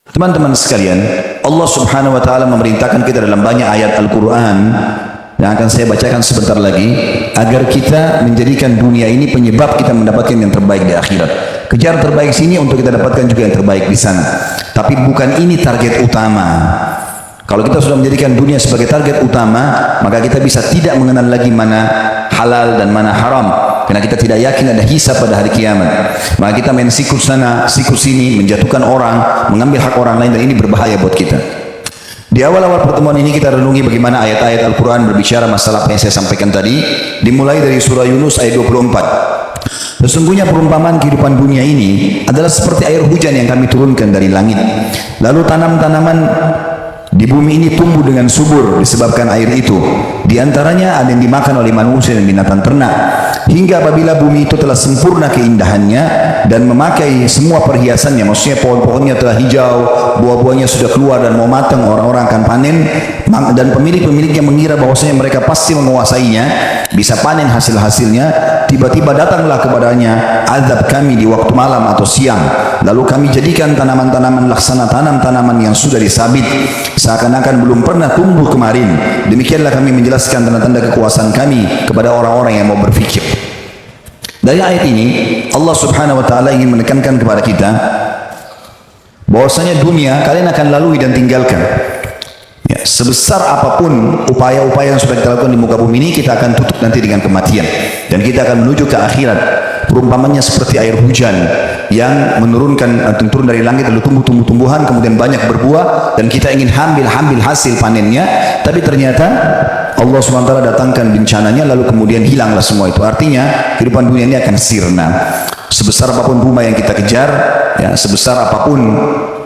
Teman-teman sekalian, Allah Subhanahu wa taala memerintahkan kita dalam banyak ayat Al-Qur'an yang akan saya bacakan sebentar lagi agar kita menjadikan dunia ini penyebab kita mendapatkan yang terbaik di akhirat. Kejar terbaik sini untuk kita dapatkan juga yang terbaik di sana. Tapi bukan ini target utama. Kalau kita sudah menjadikan dunia sebagai target utama, maka kita bisa tidak mengenal lagi mana halal dan mana haram. Karena kita tidak yakin ada hisab pada hari kiamat. Maka kita main sikus sana, sikus sini, menjatuhkan orang, mengambil hak orang lain, dan ini berbahaya buat kita. Di awal-awal pertemuan ini kita renungi bagaimana ayat-ayat Al-Quran berbicara masalah apa yang saya sampaikan tadi. Dimulai dari surah Yunus ayat 24. Sesungguhnya perumpamaan kehidupan dunia ini adalah seperti air hujan yang kami turunkan dari langit. Lalu tanam-tanaman di bumi ini tumbuh dengan subur disebabkan air itu. Di antaranya ada yang dimakan oleh manusia dan binatang ternak. Hingga apabila bumi itu telah sempurna keindahannya dan memakai semua perhiasannya, maksudnya pohon-pohonnya telah hijau, buah-buahnya sudah keluar dan mau matang, orang-orang akan panen, dan pemilik-pemiliknya mengira bahwasanya mereka pasti menguasainya, bisa panen hasil-hasilnya, tiba-tiba datanglah kepadanya azab kami di waktu malam atau siang. Lalu kami jadikan tanaman-tanaman laksana tanam-tanaman yang sudah disabit, seakan-akan belum pernah tumbuh kemarin. Demikianlah kami menjelaskan tanda-tanda kekuasaan kami kepada orang-orang yang mau berfikir. Dari ayat ini Allah Subhanahu wa taala ingin menekankan kepada kita bahwasanya dunia kalian akan lalui dan tinggalkan. Ya, sebesar apapun upaya-upaya yang sudah kita lakukan di muka bumi ini, kita akan tutup nanti dengan kematian dan kita akan menuju ke akhirat. Perumpamannya seperti air hujan yang menurunkan, turun dari langit lalu tumbuh tumbuhan, kemudian banyak berbuah, dan kita ingin ambil hasil panennya, tapi ternyata Allah SWT datangkan bencananya lalu kemudian hilanglah semua itu. Artinya kehidupan dunia ini akan sirna. Sebesar apapun rumah yang kita kejar, ya, sebesar apapun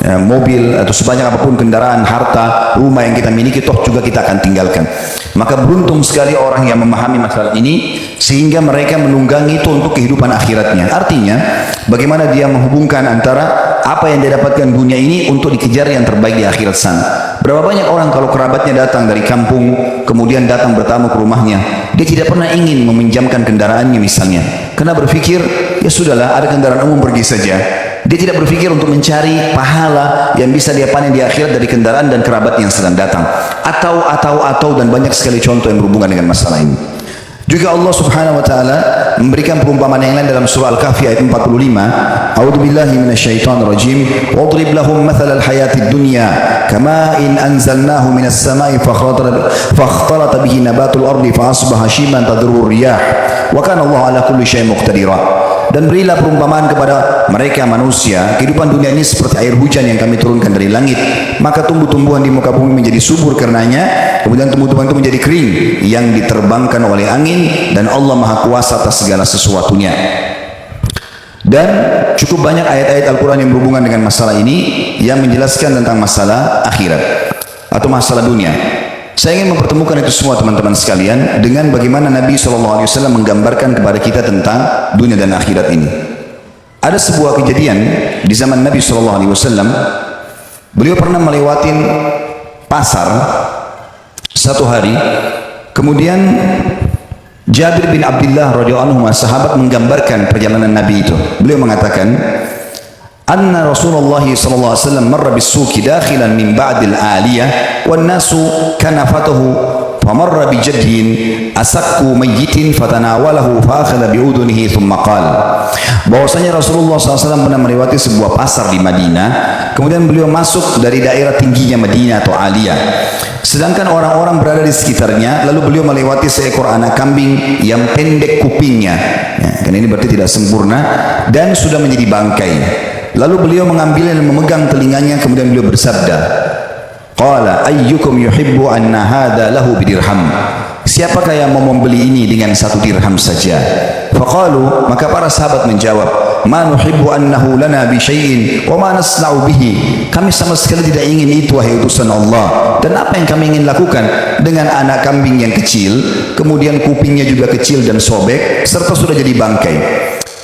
mobil atau sebanyak apapun kendaraan, harta, rumah yang kita miliki, toh juga kita akan tinggalkan. Maka beruntung sekali orang yang memahami masalah ini sehingga mereka menunggangi itu untuk kehidupan akhiratnya. Artinya bagaimana dia menghubungkan antara apa yang dia dapatkan dunia ini untuk dikejar yang terbaik di akhirat sana. Berapa banyak orang kalau kerabatnya datang dari kampung kemudian datang bertamu ke rumahnya, dia tidak pernah ingin meminjamkan kendaraannya misalnya, karena berpikir ya sudahlah, ada kendaraan umum, pergi saja. Dia tidak berpikir untuk mencari pahala yang bisa dia panen di akhirat dari kendaraan dan kerabat yang sedang datang. Atau dan banyak sekali contoh yang berhubungan dengan masalah ini. Juga Allah Subhanahu wa taala memberikan perumpamaan yang lain dalam surah Al-Kahfi ayat 45. A'udzubillahi minasyaitonir rajim. Wadrib lahum mathalal hayatid dunya kama'in anzalnahu minas sama'i fakhtalata bihi nabatul ardi fa asbaha shiman tadurru riyah. Wa kana Allah ala kulli syai'in muqtadira. Dan berilah perumpamaan kepada mereka manusia, kehidupan dunia ini seperti air hujan yang kami turunkan dari langit, maka tumbuh-tumbuhan di muka bumi menjadi subur karenanya, kemudian tumbuh-tumbuhan itu menjadi kering yang diterbangkan oleh angin, dan Allah Maha Kuasa atas segala sesuatunya. Dan cukup banyak ayat-ayat Al-Quran yang berhubungan dengan masalah ini yang menjelaskan tentang masalah akhirat atau masalah dunia. Saya ingin mempertemukan itu semua teman-teman sekalian dengan bagaimana Nabi SAW menggambarkan kepada kita tentang dunia dan akhirat ini. Ada sebuah kejadian di zaman Nabi SAW, beliau pernah melewati pasar satu hari, kemudian Jabir bin Abdullah radhiyallahu anhu, sahabat, menggambarkan perjalanan Nabi itu. Beliau mengatakan, anna Rasulullah sallallahu alaihi wasallam marra bis-suqi dakhilan min ba'dil aliyah wan nasu kanafatuhu famarra bi jadhin asakku mayyitin fatanawalahu fa akhadha bi udunihi thumma qala. Bahwasanya Rasulullah SAW pernah melewati sebuah pasar di Madinah, kemudian beliau masuk dari daerah tingginya Madinah atau aliyah, sedangkan orang-orang berada di sekitarnya, lalu beliau melewati seekor anak kambing yang pendek kupingnya, ya, karena ini berarti tidak sempurna dan sudah menjadi bangkai. Lalu beliau mengambilnya dan memegang telinganya, kemudian beliau bersabda, qala ayyukum yuhibbu anna hadha lahu bidirham. Siapakah yang mau membeli ini dengan 1 dirham saja? Faqalu, maka para sahabat menjawab, ma nuhibbu annahu lana bi syai'in wa ma nasna'u bihi. Kami sama sekali tidak ingin itu, wahai utusan Allah. Dan apa yang kami ingin lakukan dengan anak kambing yang kecil, kemudian kupingnya juga kecil dan sobek, serta sudah jadi bangkai?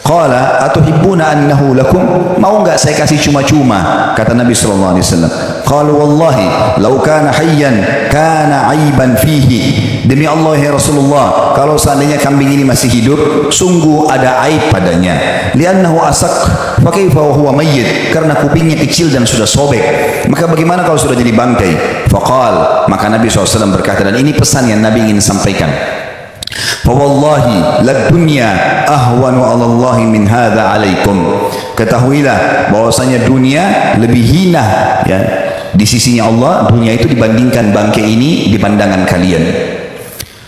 Qala atuhibbuna annahu lakum? Mau enggak saya kasih cuma-cuma? Kata Nabi sallallahu alaihi wasallam. Qalu wallahi law kana hayyan kana aiban fihi. Demi Allah ya Rasulullah, kalau seandainya kambing ini masih hidup, sungguh ada aib padanya. Li'annahu asak fa kaifa wa huwa mayyit? Karena kupingnya kecil dan sudah sobek. Maka bagaimana kalau sudah jadi bangkai? Faqal, maka Nabi SAW berkata, dan ini pesan yang Nabi ingin sampaikan. Fawallahi lad dunya ahwanu 'ala Allah min hadza 'alaikum. Ketahuilah bahwasanya dunia lebih hina ya di sisinya Allah, dunia itu dibandingkan bangkai ini di pandangan kalian.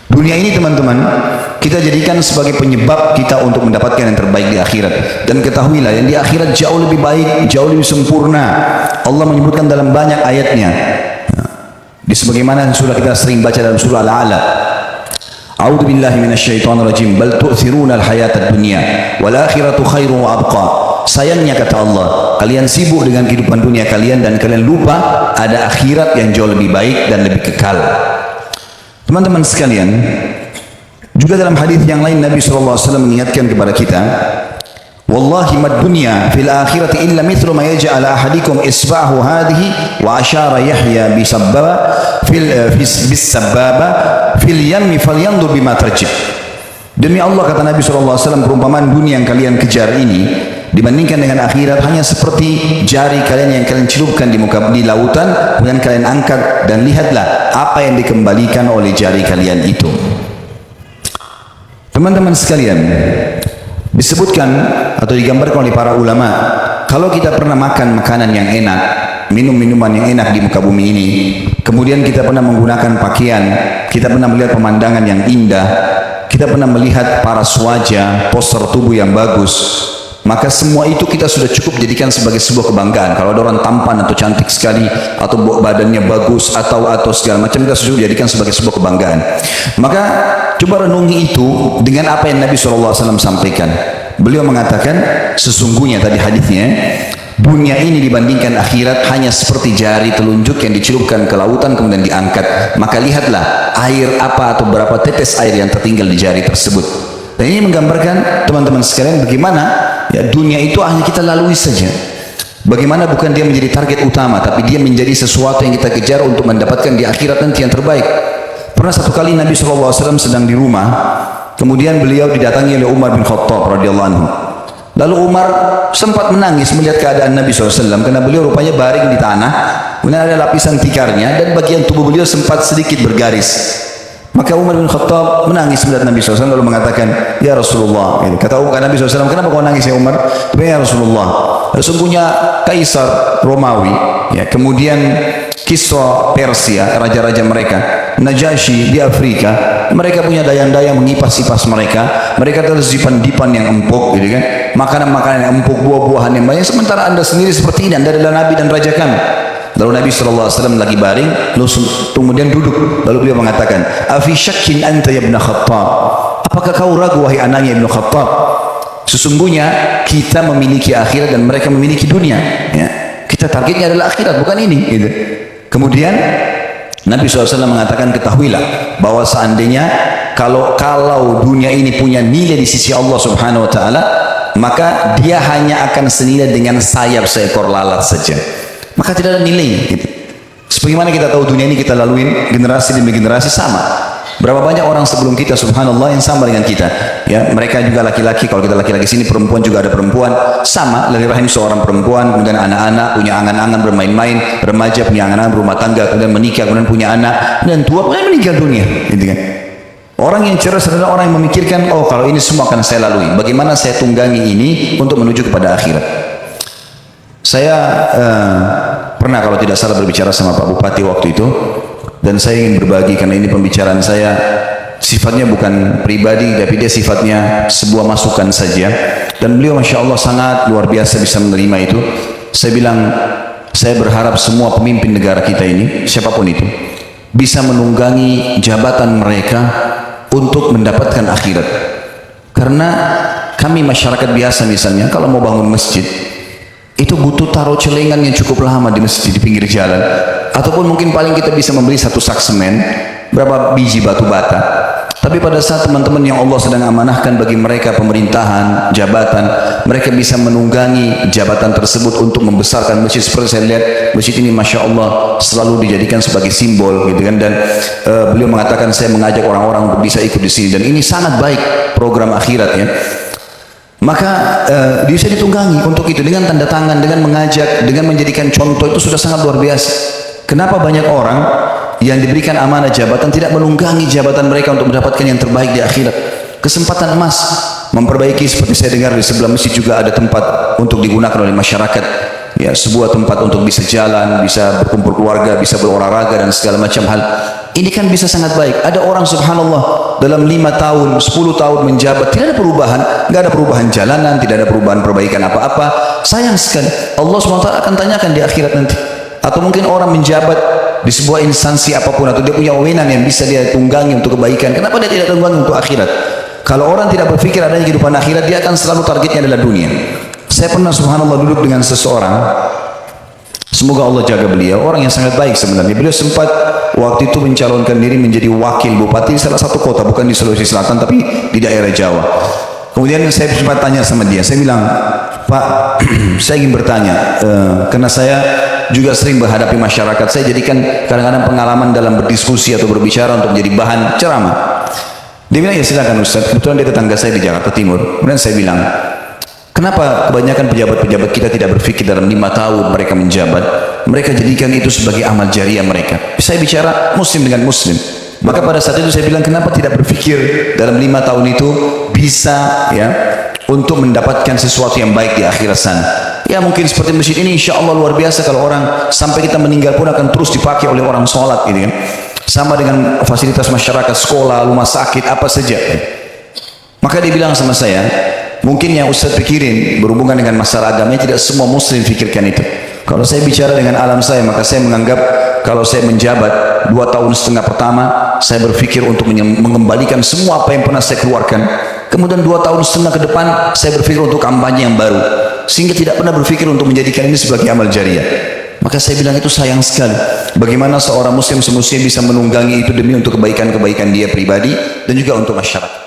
Dunia ini teman-teman kita jadikan sebagai penyebab kita untuk mendapatkan yang terbaik di akhirat. Dan ketahuilah yang di akhirat jauh lebih baik, jauh lebih sempurna. Allah menyebutkan dalam banyak ayatnya. Di sebagaimana sudah kita sering baca dalam surah Al-A'la. A'udzu billahi minasyaitonir rajim. Bal tu'thiruna al-hayatad dunya wal akhiratu khairun wa abqa. Sayangnya kata Allah, kalian sibuk dengan kehidupan dunia kalian dan kalian lupa ada akhirat yang jauh lebih baik dan lebih kekal. Teman-teman sekalian, juga dalam hadis yang lain Nabi SAW mengingatkan kepada kita, wallahi mad dunya fil akhirati illa mithlu ma yaj'al ahadikum isba'ahu hadhihi wa asyara Yahya bi sabbaba bis sabbaba fil yammi falyanzur bima tarjib. Demi Allah kata Nabi SAW, perumpamaan dunia yang kalian kejar ini dibandingkan dengan akhirat hanya seperti jari kalian yang kalian celupkan di lautan, kemudian kalian angkat dan lihatlah apa yang dikembalikan oleh jari kalian itu. Teman-teman sekalian, disebutkan atau digambarkan oleh para ulama, kalau kita pernah makan makanan yang enak, minum minuman yang enak di muka bumi ini, kemudian kita pernah menggunakan pakaian, kita pernah melihat pemandangan yang indah, kita pernah melihat paras wajah, postur tubuh yang bagus, maka semua itu kita sudah cukup jadikan sebagai sebuah kebanggaan. Kalau ada orang tampan atau cantik sekali, atau badannya bagus, atau segala macam, kita sudah jadikan sebagai sebuah kebanggaan. Maka coba renungi itu dengan apa yang Nabi SAW sampaikan. Beliau mengatakan, sesungguhnya tadi hadisnya, dunia ini dibandingkan akhirat hanya seperti jari telunjuk yang dicelupkan ke lautan kemudian diangkat. Maka lihatlah air apa atau berapa tetes air yang tertinggal di jari tersebut. Dan ini menggambarkan teman-teman sekalian bagaimana ya dunia itu hanya kita lalui saja. Bagaimana bukan dia menjadi target utama, tapi dia menjadi sesuatu yang kita kejar untuk mendapatkan di akhirat nanti yang terbaik. Pernah satu kali Nabi SAW sedang di rumah, kemudian beliau didatangi oleh Umar bin Khattab radhiyallahu anhu. Lalu Umar sempat menangis melihat keadaan Nabi SAW karena beliau rupanya baring di tanah, kemudian ada lapisan tikarnya dan bagian tubuh beliau sempat sedikit bergaris. Maka Umar bin Khattab menangis melihat Nabi SAW lalu mengatakan, ya Rasulullah. Kata Nabi SAW, kenapa kau nangis ya Umar? Ya Rasulullah, sesungguhnya Kaisar Romawi, ya, kemudian Kisra Persia, raja-raja mereka, Najasyi di Afrika, mereka punya dayang-dayang mengipas-ipas mereka terus dipan-dipan yang empuk, gitu kan? Makanan-makanan yang empuk, buah-buahan yang banyak, sementara anda sendiri seperti ini, anda adalah Nabi dan Raja kami. Lalu Nabi SAW lagi baring, lalu kemudian duduk, lalu beliau mengatakan, afi syakkin anta ya ibn Khattab, apakah kau ragu wahai anaknya Ibn Khattab? Sesungguhnya kita memiliki akhirat dan mereka memiliki dunia, ya. Kita targetnya adalah akhirat, bukan ini, gitu. Kemudian Nabi SAW mengatakan, ketahuilah bahwa seandainya kalau dunia ini punya nilai di sisi Allah Subhanahu Wa Taala, maka dia hanya akan senilai dengan sayap seekor lalat saja. Maka tidak ada nilainya, gitu. Sebagaimana kita tahu dunia ini kita laluin generasi demi generasi sama. Berapa banyak orang sebelum kita, subhanallah, yang sama dengan kita, ya. Mereka juga laki-laki, kalau kita laki-laki sini, perempuan juga ada perempuan sama dari rahim seorang perempuan, kemudian anak-anak punya angan-angan bermain-main, remaja punya angan-angan berumah tangga, kemudian menikah, kemudian punya anak, dan tua kemudian meninggal dunia, gitu kan. Orang yang cerdas adalah orang yang memikirkan, oh kalau ini semua akan saya lalui, bagaimana saya tunggangi ini untuk menuju kepada akhirat. Saya pernah kalau tidak salah berbicara sama Pak Bupati waktu itu, dan saya ingin berbagi karena ini pembicaraan saya sifatnya bukan pribadi, tapi dia sifatnya sebuah masukan saja. Dan beliau Masya Allah sangat luar biasa bisa menerima itu. Saya bilang, saya berharap semua pemimpin negara kita ini, siapapun itu, bisa menunggangi jabatan mereka untuk mendapatkan akhirat. Karena kami masyarakat biasa misalnya, kalau mau bangun masjid, itu butuh taruh celengan yang cukup lama di masjid, di pinggir jalan. Ataupun mungkin paling kita bisa membeli satu sak semen, berapa biji batu bata. Tapi pada saat teman-teman yang Allah sedang amanahkan bagi mereka pemerintahan, jabatan, mereka bisa menunggangi jabatan tersebut untuk membesarkan masjid. Seperti saya lihat masjid ini, masya Allah, selalu dijadikan sebagai simbol, gitu kan. Dan beliau mengatakan saya mengajak orang-orang untuk bisa ikut di sini. Dan ini sangat baik program akhirat ya. Maka bisa ditunggangi untuk itu dengan tanda tangan, dengan mengajak, dengan menjadikan contoh, itu sudah sangat luar biasa. Kenapa banyak orang yang diberikan amanah jabatan tidak menunggangi jabatan mereka untuk mendapatkan yang terbaik di akhirat? Kesempatan emas memperbaiki, seperti saya dengar di sebelah masjid juga ada tempat untuk digunakan oleh masyarakat, ya, sebuah tempat untuk bisa jalan, bisa berkumpul keluarga, bisa berolahraga dan segala macam hal. Ini kan bisa sangat baik. Ada orang subhanallah dalam 5 tahun, 10 tahun menjabat, tidak ada perubahan, nggak ada perubahan jalanan, tidak ada perubahan perbaikan apa-apa. Sayang sekali. Allah SWT akan tanyakan di akhirat nanti. Atau mungkin orang menjabat di sebuah instansi apapun, atau dia punya wewenang yang bisa dia tunggangi untuk kebaikan. Kenapa dia tidak tunggangi untuk akhirat? Kalau orang tidak berpikir adanya kehidupan akhirat, dia akan selalu targetnya adalah dunia. Saya pernah subhanallah duduk dengan seseorang, semoga Allah jaga beliau, orang yang sangat baik sebenarnya. Beliau sempat waktu itu mencalonkan diri menjadi wakil bupati di salah satu kota, bukan di Sulawesi Selatan tapi di daerah Jawa. Kemudian saya sempat tanya sama dia, saya bilang, Pak, saya ingin bertanya, karena saya juga sering menghadapi masyarakat, saya jadikan kadang-kadang pengalaman dalam berdiskusi atau berbicara untuk menjadi bahan ceramah. Dia bilang, ya silakan Ustaz, kebetulan dia tetangga saya di Jakarta Timur. Kemudian saya bilang, kenapa kebanyakan pejabat-pejabat kita tidak berpikir dalam 5 tahun mereka menjabat, mereka jadikan itu sebagai amal jariah mereka? Saya bicara muslim dengan muslim. Maka pada saat itu saya bilang, kenapa tidak berpikir dalam 5 tahun itu bisa ya untuk mendapatkan sesuatu yang baik di akhirat sana? Ya mungkin seperti masjid ini, insya Allah luar biasa kalau orang sampai kita meninggal pun akan terus dipakai oleh orang sholat, gitu kan. Sama dengan fasilitas masyarakat, sekolah, rumah sakit, apa saja. Maka dia bilang sama saya, mungkin yang Ustaz pikirin berhubungan dengan masalah agama, tidak semua muslim pikirkan itu. Kalau saya bicara dengan alam saya, maka saya menganggap kalau saya menjabat 2 tahun setengah pertama, saya berpikir untuk mengembalikan semua apa yang pernah saya keluarkan. Kemudian 2 tahun setengah ke depan, saya berpikir untuk kampanye yang baru. Sehingga tidak pernah berpikir untuk menjadikan ini sebagai amal jariah. Maka saya bilang itu sayang sekali. Bagaimana seorang muslim semestinya bisa menunggangi itu demi untuk kebaikan-kebaikan dia pribadi dan juga untuk masyarakat.